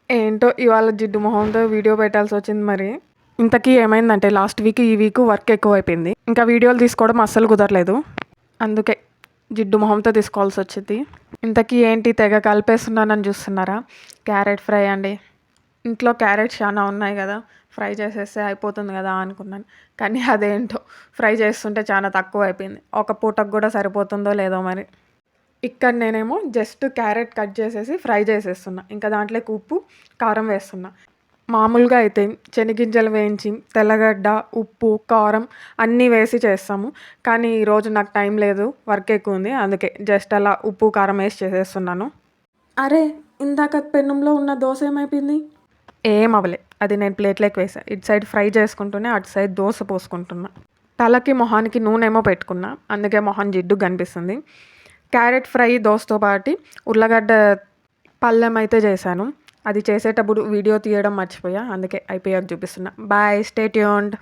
ఏంటో ఇవాళ జిడ్డు మొహంతో వీడియో పెట్టాల్సొచ్చింది మరి. ఇంతకీ ఏమైందంటే లాస్ట్ వీక్, ఈ వీక్ వర్క్ ఎక్కువైపోయింది. ఇంకా వీడియోలు తీసుకోవడం అస్సలు కుదరలేదు. అందుకే జిడ్డు మొహంతో తీసుకోవాల్సొచ్చింది. ఇంతకీ ఏంటి తెగ కలిపేస్తున్నానని చూస్తున్నారా? క్యారెట్ ఫ్రై అండి. ఇంట్లో క్యారెట్స్ చాలా ఉన్నాయి కదా, ఫ్రై చేసేస్తే అయిపోతుంది కదా అనుకున్నాను. కానీ అదేంటో ఫ్రై చేస్తుంటే చాలా తక్కువ అయిపోయింది. ఒక పూటకు కూడా సరిపోతుందో లేదో మరి. ఇక్కడ నేనేమో జస్ట్ క్యారెట్ కట్ చేసేసి ఫ్రై చేసేస్తున్నా. ఇంకా దాంట్లోకి ఉప్పు, కారం వేస్తున్నా. మామూలుగా అయితే శనగింజలు వేయించి తెల్లగడ్డ, ఉప్పు, కారం అన్నీ వేసి చేస్తాము. కానీ ఈరోజు నాకు టైం లేదు, వర్క్ ఎక్కువ ఉంది. అందుకే జస్ట్ అలా ఉప్పు, కారం వేసి చేసేస్తున్నాను. అరే, ఇందాక పెన్నంలో ఉన్న దోశ ఏమైపోయింది? ఏం అవ్వలే, అది నేను ప్లేట్లోకి వేసా. ఇటు సైడ్ ఫ్రై చేసుకుంటూనే అటు సైడ్ దోశ పోసుకుంటున్నా. తలకి మొహానికి నూనెమో పెట్టుకున్నా, అందుకే మొహం జిడ్డు కనిపిస్తుంది. క్యారెట్ ఫ్రై దోశతో పాటు ఉర్లగడ్డ పళ్ళెం అయితే చేశాను. అది చేసేటప్పుడు వీడియో తీయడం మర్చిపోయా, అందుకే అయిపోయాక చూపిస్తున్నా. Bye, stay tuned.